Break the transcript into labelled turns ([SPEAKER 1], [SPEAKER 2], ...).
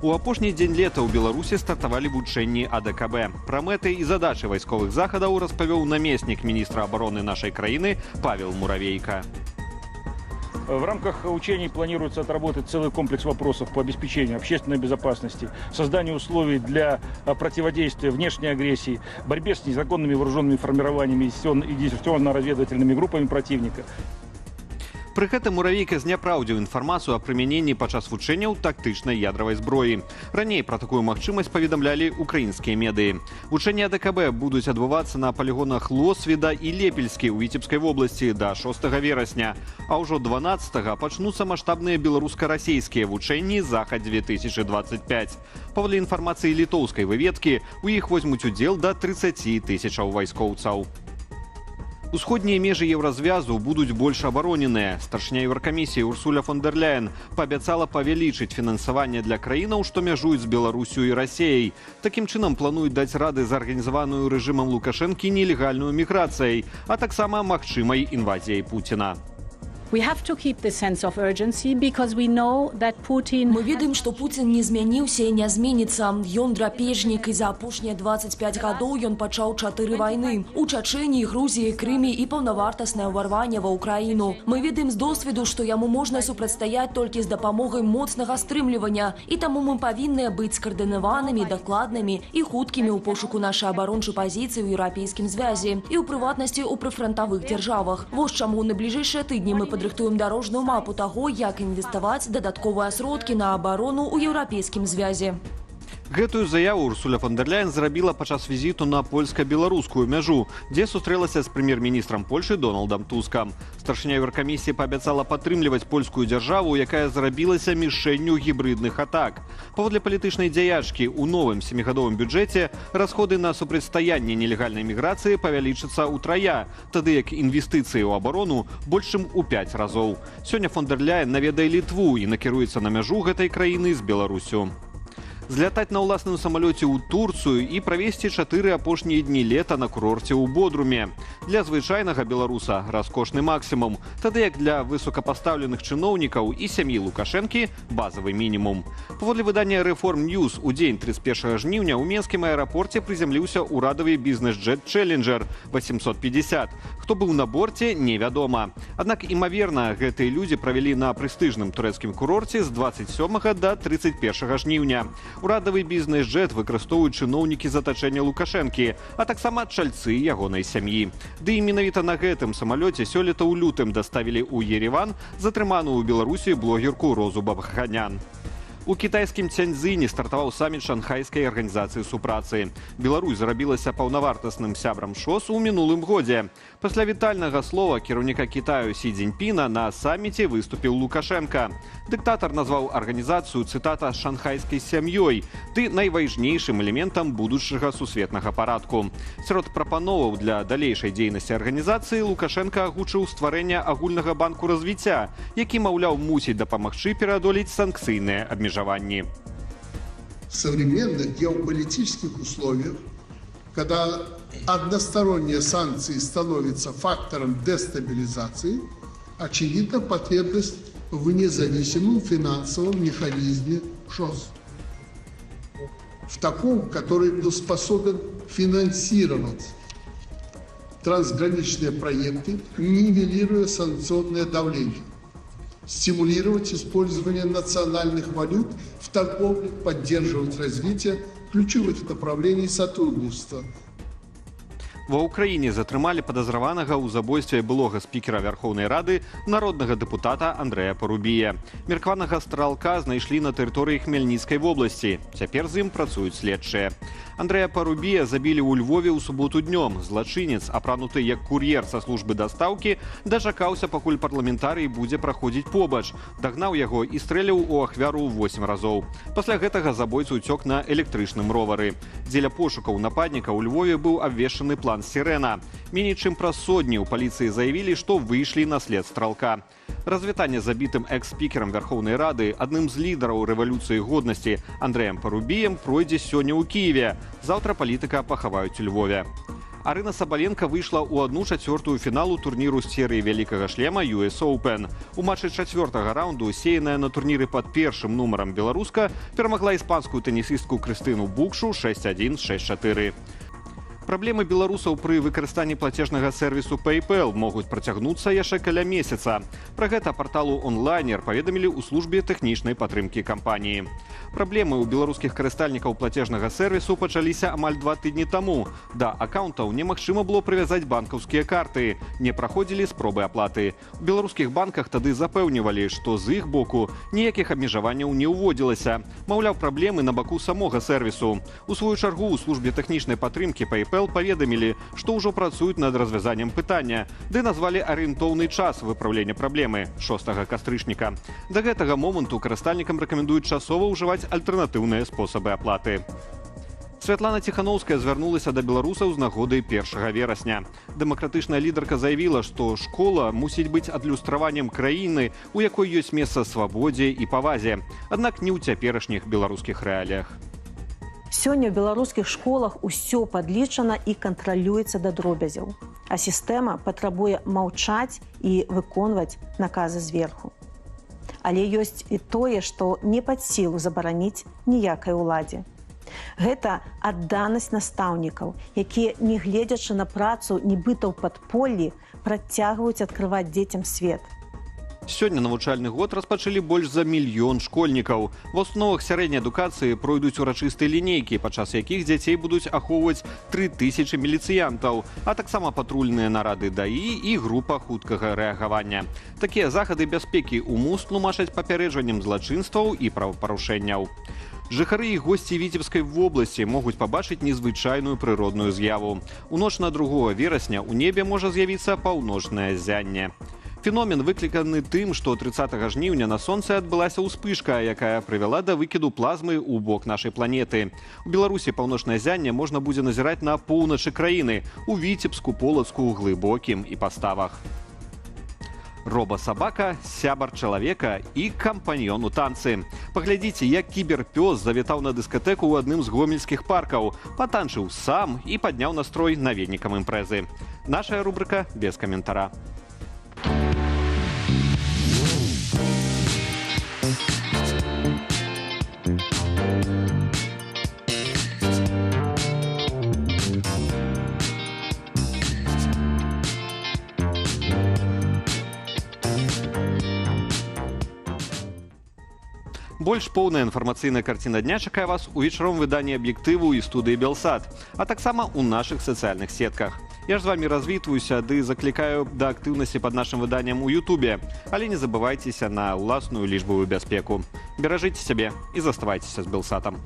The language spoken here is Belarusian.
[SPEAKER 1] У апошні дзень лета ў Беларусі стартавалі вучэнні АДКБ. Пра мэты і задачы вайсковых захадаў распавёў намеснік міністра обороны нашай краіны Павел Муравейко.
[SPEAKER 2] В рамках учений планируется отработать целый комплекс вопросов по обеспечению общественной безопасности, созданию условий для противодействия внешней агрессии, борьбе с незаконными вооруженными формированиями и диверсионно-разведывательными группами противника.
[SPEAKER 1] Пры гэтым Муравейка зняпраўдзіў інфармацыю о прымяненні падчас вучэнняў тактычнай ядравай зброі. Раней пра такую магчымасць паведамлялі украінскія медыі. Вучэнні АДКБ будуць адбывацца на палігонах Лосвіда і Лепельскі ў Віцебскай вобласці да 6 верасня. А ўжо 12-га пачнуцца маштабныя беларуска-расейскія вучэнні «Захад-2025». Паводле інфармацыі літоўскай выведкі, у іх возьмуць удзел да 30 тысячаў вайскоўцаў. Усходнія межы еўразвязу будуць больш абароненыя. Старшыня Еўракамісіі Урсуля фон дер Ляйен паабяцала павялічыць фінансаванне для краінаў, што мяжуюць з Беларусю і Расіяй. Такім чынам плануюць даць рады з арганізаваную рэжымам Лукашэнкі нелегальную міграцыяй, а таксама магчымай інвазіяй Пуціна.
[SPEAKER 3] Мы
[SPEAKER 4] ведаем, што Пуцін не змяніўся і не зменіцца. Ён драпежнік, і за апошнія 25 гадоў ён пачаў 4 вайны. У Чачэніі, Грузіі, Крыме і паўнавартаснае ўварванне ва ўкраіну. Мы ведаем з досведу, што яму можна супрацьстаяць толькі з дапамогай моцнага стрымлівання. І таму мы павінны быць скаардынаванымі, дакладнымі і хуткімі ў пошуку нашай абарончай пазіцыі ў еўрапейскім звязе. І ў прыватнасці ў прыфрантавых дзяржавах. Вось чаму на бліжэйшыя тыдні мы рыхтуем дарожную мапу таго, як інвеставаць дадатковыя сродкі на абарону ў еўрапейскім звязе.
[SPEAKER 1] Гэтую заяву Урсуля фон дер Ляйен зрабіла падчас візіту на польска-беларускую мяжу, дзе сустрэлася з прэм'ер-міністрам Польшы Дональдам Тускам. Старшыня Еўракамісіі паабяцала падтрымліваць польскую дзяржаву, якая зрабілася мішэнню гібрыдных атак. Паводле палітычнай дзяячкі, у новым 7гадовым бюджэце расходы на супрацьстаянне нелегальнай міграцыі павялічацца ўтрая, тады як інвестыцыі ў абарону больш чым у 5 разоў. Сёння фон дер Ляйен наведае Літву і накіруецца на мяжу гэтай краіны з Беларусю. Злятаць на ўласным самалёце ў Турцыю і правесці 4 апошнія дні лета на курорце ў Бодруме. Для звычайнага беларуса раскошны максімум, тады як для высокапастаўленых чыноўнікаў і сям'і Лукашэнкі базавы мінімум. Паводле выдання Reform News, у дзень 31 жніўня ў менскім аэрапорце прызямліўся ўрадавы бізнес-джет Challenger 850. Хто быў на борце, невядома. Аднак, імаверна, гэтыя людзі правялі на прэстыжным турэцкім курорце з 27 да 31 жніўня. Урадавы бізнес-джет выкарыстоўваюць чыноўнікі з атачэння Лукашэнкі, а таксама чальцы ягонай сям'і. Ды і менавіта на гэтым самалёце сёлета ў лютым даставілі ў Ереван затрыманую ў Беларусі блогерку Розу Бабханян. У кітайскім Цяньцзіні стартаваў саміт шанхайскай арганізацыі супрацы. Беларусь зрабілася паўнавартасным сябрам ШОС у мінулым годзе. Пасля вітальнага слова кіраўніка Кітаю Сі Цзіньпіна на саміце выступіў Лукашэнка. Дыктатар назваў арганізацыю, цытата, шанхайскай сям'ёй, ды найважнейшым элементам будучага сусветнага парадку. Сярод прапановаў для далейшай дзейнасці арганізацыі Лукашэнка агучыў стварэнне агульнага банку развіцця, які, маўляў, мусіць дапамагчы пераадолець санкцыйныя абмежаванні. В
[SPEAKER 5] современных геополитических условиях, когда односторонние санкции становятся фактором дестабилизации, очевидна потребность в независимом финансовом механизме ШОС. В таком, который был способен финансировать трансграничные проекты, нивелируя санкционное давление. Стимулировать использование национальных валют в торговле, поддерживать развитие ключевых направлений сотрудничества.
[SPEAKER 1] Ва ўкраіне затрымалі падазраванага ў забойстве былога спікера Вярхоўнай Рады народнага дэпутата Андрэя Парубія. Меркаванага стралка знайшлі на тэрыторыі Хмельніцкай вобласці. Цяпер з ім працуюць следчыя. Андрэя Парубія забілі ў Львове ў суботу днём. Злачынец, апрануты як кур'ер са службы дастаўкі, дачакаўся, пакуль парламентарый будзе праходзіць побач. Дагнаў яго і стрэліў у ахвяру 8 разоў. Пасля гэтага забойца ўцёк на электрычным ровары. Дзеля пошукаў нападніка ў Львове быў абвешчаны план «Сірена». Меней чым праз сотні ў паліцыі заявілі, што выйшлі на след стралка. Развітанне з забітым экс-спікерам Вярхоўнай Рады, адным з лідараў рэвалюцыі годнасці Андрэем Парубіем, пройдзе сёння ў Кіеве. Заўтра палітыка пахаваюць у Львове. Арына Сабаленко выйшла ў 1/4 фіналу турніру з серыі вялікага шлема US Open. У матчы 4-го раунду сеяная на турніры пад першым нумарам беларуска перамагла іспанскую тэнісістку Крыстыну Букшу 6-1, 6-4. Праблемы беларусаў пры выкарыстанні плацежнага сервісу PayPal могуць працягнуцца яшчэ каля месяца. Пра гэта парталу онлайнер паведамілі ў службе тэхнічнай падтрымкі кампаніі. Праблемы ў беларускіх карыстальнікаў плацежнага сервісу пачаліся амаль 2 тыдні таму. Да акаунтаў немагчыма было прывязаць банкаўскія карты, не праходзілі спробы аплаты. У беларускіх банках тады запэўнівалі, што з іх боку ніякіх абмежаванняў не ўводзілася. Маўляў, праблемы на баку самога сервісу. У сваю чаргу ў службе тэхнічнай падтрымкі PayPal паведамілі, што ўжо працуюць над развязаннем пытання, ды назвалі арыентоўны час выпраўлення праблемы 6 кастрычніка. Да гэтага моманту карыстальнікам рэкамендуюць часова ўжываць альтэрнатыўныя спосабы аплаты. Святлана Ціхановская звярнулася да беларусаў з нагоды 1 верасня. Дэмакратычная лідарка заявіла, што школа мусіць быць адлюстраваннем краіны, у якой ёсць месца свабодзе і павазе, аднак не ў цяперашніх беларускіх рэаліях.
[SPEAKER 3] Сёння ў беларускіх школах усё падлічана і кантралюецца да дробязяў, а сістэма патрабуе маўчаць і выконваць наказы зверху. Але ёсць і тое, што не пад сілу забараніць ніякай уладзе. Гэта адданасць настаўнікаў, якія, не гледзячы на працу нібыта ў падполлі, працягваюць адкрываць дзецям свет.
[SPEAKER 1] Сёння навучальны год распачалі больш за 1 мільён школьнікаў. Ва ўстановах сярэдняй адукацыі пройдуць урачыстыя лінейкі, падчас якіх дзяцей будуць ахоўваць 3000 міліцыянтаў, а таксама патрульныя нарады ДАІ і група хуткага рэагавання. Такія захады бяспекі ў МУС тлумачаць папярэджаннем злачынстваў і правапарушэнняў. Жыхары і госці Віцебскай вобласці могуць пабачыць незвычайную прыродную з'яву. У ноч на 2 верасня ў небе можа з'явіцца паўночнае ззянне. Феномен выкліканы тым, што 30 жніўня на сонцы адбылася ўспышка, якая прывяла да выкіду плазмы ў бок нашай планеты. У Беларусі паўночнае ззянне можна будзе назіраць на поўначы краіны, у Віцебску, Полацку, Глыбокім і Паставах. Роба-сабака, сябар чалавека і кампаньён у танцы. Паглядзіце, як кіберпёс завітаў на дыскатэку ў адным з гомельскіх паркаў, патанчыў сам і падняў настрой наведнікам імпрэзы. Нашая рубрыка без каментара. Больш поўная інфармацыйная карціна дня чакае вас у вечаровым выданні аб'ектыву і студыі Белсат, а таксама ў нашых сацыяльных сетках. Я ж з вамі развітваюся ды заклікаю да актыўнасці пад нашым выданнем у Ютубе, але не забывайцеся на ўласную лічбавую бяспеку. Беражыце сябе і заставайцеся з Белсатам.